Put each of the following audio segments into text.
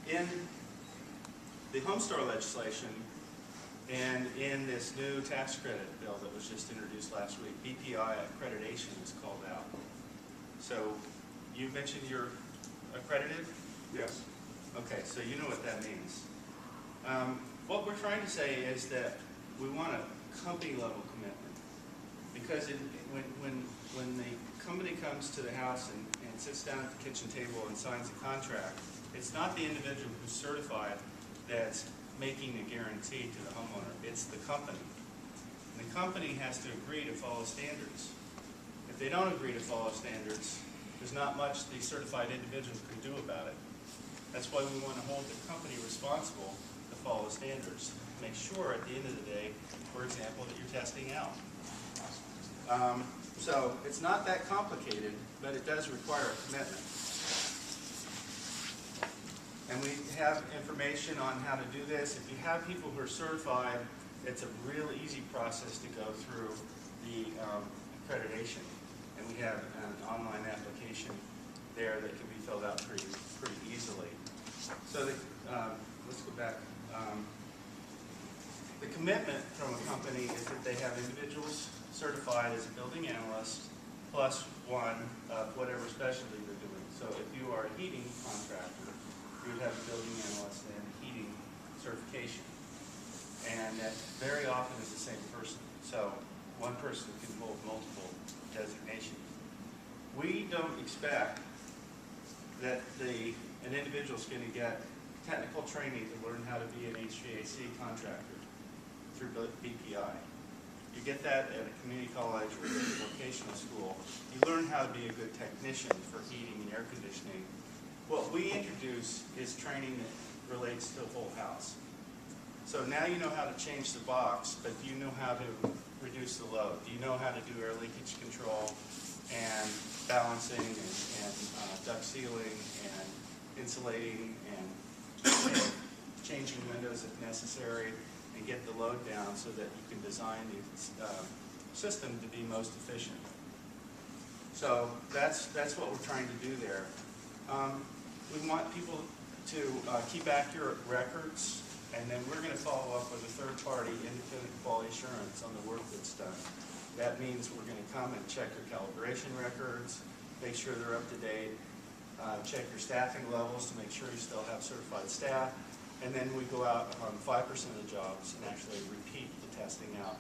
in the home store legislation and in this new tax credit bill that was just introduced last week, BPI accreditation is called out. So you mentioned you're accredited? Yes. Okay, so you know what that means. What we're trying to say is that we want a company level commitment, because when the company comes to the house and sits down at the kitchen table and signs a contract, it's not the individual who's certified that's making a guarantee to the homeowner, it's the company. And the company has to agree to follow standards. If they don't agree to follow standards, there's not much the certified individuals can do about it. That's why we want to hold the company responsible to follow standards. Make sure at the end of the day, for example, that you're testing out. So it's not that complicated, but it does require a commitment. And we have information on how to do this. If you have people who are certified, it's a real easy process to go through the accreditation. And we have an online application there that can be filled out pretty easily. So let's go back. The commitment from a company is that they have individuals certified as a building analyst plus one of whatever specialty they're doing. So if you are a heating contractor, you would have a building analyst and a heating certification. And that very often is the same person. So one person can hold multiple designations. We don't expect that an individual is going to get technical training to learn how to be an HVAC contractor through BPI. You get that at a community college or a vocational school. You learn how to be a good technician for heating and air conditioning. What we introduce is training that relates to the whole house. So now you know how to change the box, but do you know how to reduce the load? Do you know how to do air leakage control and balancing and duct sealing and insulating and changing windows if necessary, and get the load down so that you can design the system to be most efficient. So that's what we're trying to do there. We want people to keep accurate records, and then we're going to follow up with a third-party independent quality assurance on the work that's done. That means we're going to come and check your calibration records, make sure they're up to date, check your staffing levels to make sure you still have certified staff, and then we go out on 5% of the jobs and actually repeat the testing out.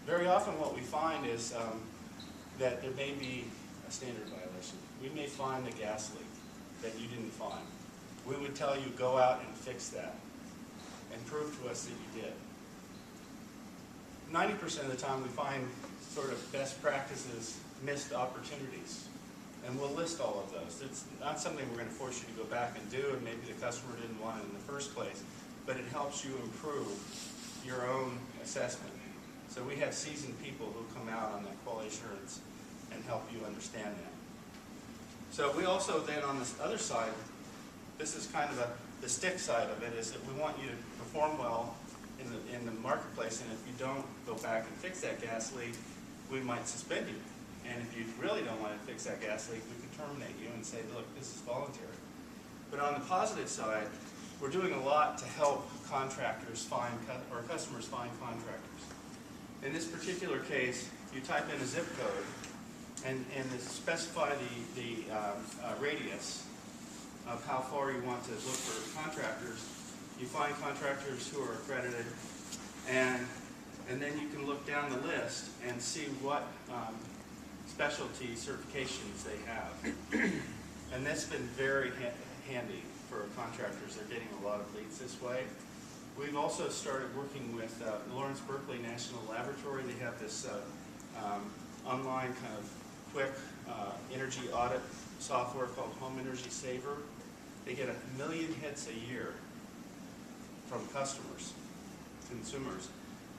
Very often what we find is that there may be a standard violation. We may find a gas leak that you didn't find. We would tell you, go out and fix that and prove to us that you did. 90% of the time we find sort of best practices, missed opportunities. And we'll list all of those. It's not something we're going to force you to go back and do, and maybe the customer didn't want it in the first place, but it helps you improve your own assessment. So we have seasoned people who come out on that quality assurance and help you understand that. So we also then on this other side, this is kind of the stick side of it, is that we want you to perform well in the marketplace, and if you don't go back and fix that gas leak, we might suspend you. And if you really don't want to fix that gas leak, we can terminate you and say, look, this is voluntary. But on the positive side, we're doing a lot to help contractors find, or customers find contractors. In this particular case, you type in a zip code and specify the radius of how far you want to look for contractors. You find contractors who are accredited, and then you can look down the list and see what specialty certifications they have. And that's been very handy for contractors. They're getting a lot of leads this way. We've also started working with Lawrence Berkeley National Laboratory. They have this online kind of quick energy audit software called Home Energy Saver. They get 1 million hits a year from customers, consumers.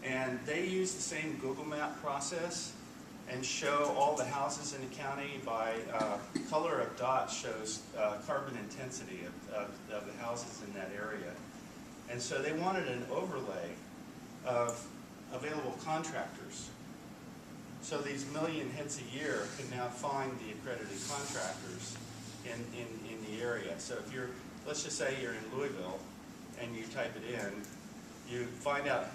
And they use the same Google Map process and show all the houses in the county by color of dots shows carbon intensity of the houses in that area. And so they wanted an overlay of available contractors. So these 1 million hits a year can now find the accredited contractors in the area. So if you're let's just say you're in Louisville and you type it in, you find out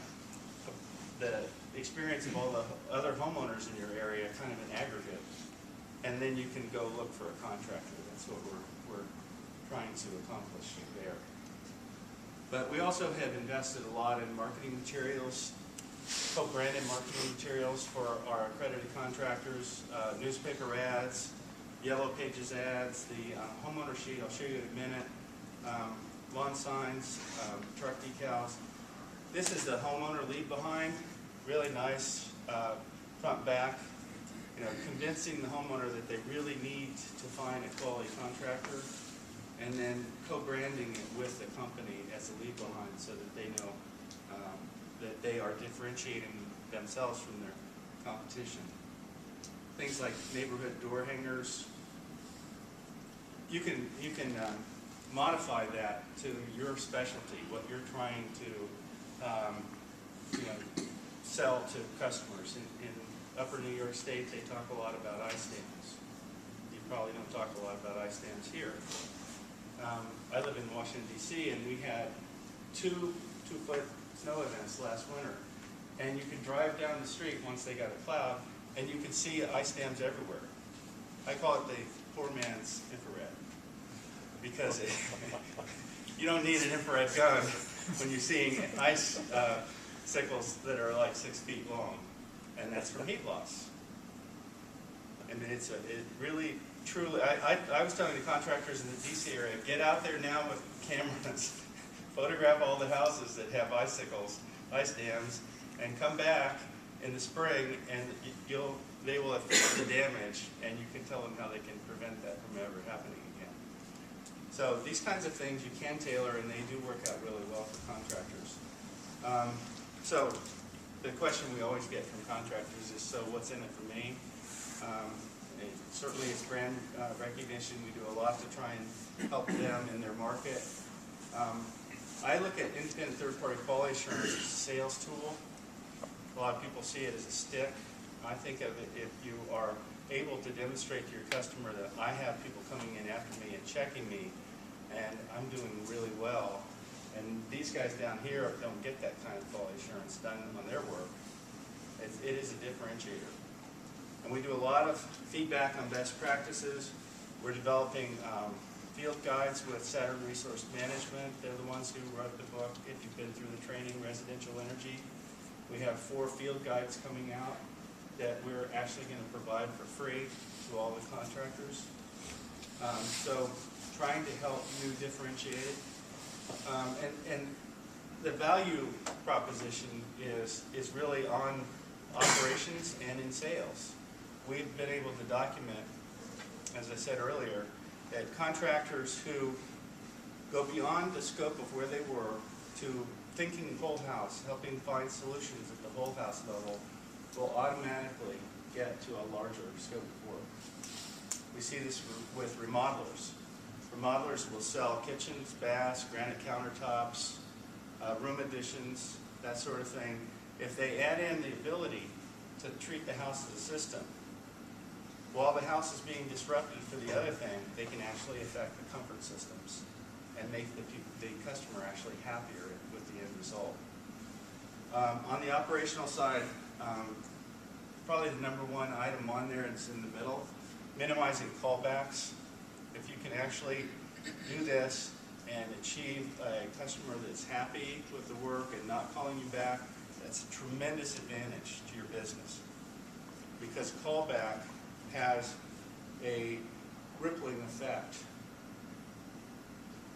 the experience of all the other homeowners in your area kind of in aggregate, and then you can go look for a contractor. That's what we're trying to accomplish there. But we also have invested a lot in marketing materials, co-branded marketing materials for our accredited contractors, newspaper ads, yellow pages ads, the homeowner sheet I'll show you in a minute, lawn signs, truck decals. This is the homeowner leave behind, really nice front back, convincing the homeowner that they really need to find a quality contractor, and then co-branding it with the company as a leave behind so that they know that they are differentiating themselves from their competition. Things like neighborhood door hangers. You can modify that to your specialty, what you're trying to sell to customers. In Upper New York State, they talk a lot about I-stands. You probably don't talk a lot about I-stands here. I live in Washington, D.C., and we had two 2-foot snow events last winter. And you could drive down the street once they got a cloud, and you could see I-stands everywhere. I call it the poor man's infrared, because you don't need an infrared gun when you're seeing ice sickles that are like 6 feet long, and that's from heat loss. I mean, it really, truly, I was telling the contractors in the DC area, get out there now with cameras, photograph all the houses that have icicles, ice dams, and come back in the spring, and they will have fixed the damage, and you can tell them how they can prevent that from ever happening again. So these kinds of things you can tailor, and they do work out really well for contractors. So the question we always get from contractors is, so what's in it for me? Certainly it's brand recognition. We do a lot to try and help them in their market. I look at independent third-party quality assurance as a sales tool. A lot of people see it as a stick. I think of it, if you are able to demonstrate to your customer that I have people coming in after me and checking me, and I'm doing really well, and these guys down here don't get that kind of quality assurance done on their work, it is a differentiator. And we do a lot of feedback on best practices. We're developing field guides with Saturn Resource Management. They're the ones who wrote the book, if you've been through the training, Residential Energy. We have 4 field guides coming out that we're actually going to provide for free to all the contractors. So trying to help you differentiate. And the value proposition is really on operations and in sales. We've been able to document, as I said earlier, that contractors who go beyond the scope of where they were to thinking whole house, helping find solutions at the whole house level, will automatically get to a larger scope of work. We see this with remodelers. Remodelers will sell kitchens, baths, granite countertops, room additions, that sort of thing. If they add in the ability to treat the house as a system, while the house is being disrupted for the other thing, they can actually affect the comfort systems and make the customer actually happier with the end result. On the operational side, probably the #1 item on there is in the middle, minimizing callbacks. If you can actually do this and achieve a customer that's happy with the work and not calling you back, that's a tremendous advantage to your business, because callback has a rippling effect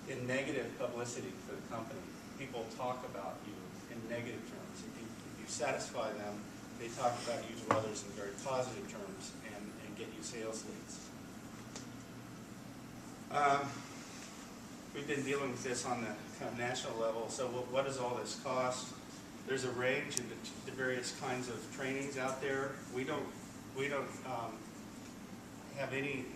in negative publicity for the company. People talk about you in negative terms. If you satisfy them, they talk about you to others in very positive terms and get you sales leads. We've been dealing with this on the kind of national level. So what does all this cost? There's a range in the various kinds of trainings out there. We don't have any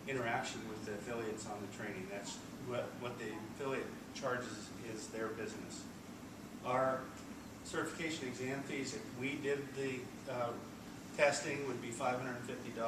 interaction with the affiliates on the training. That's what the affiliate charges is their business. Our certification exam fees, if we did the testing, would be $550.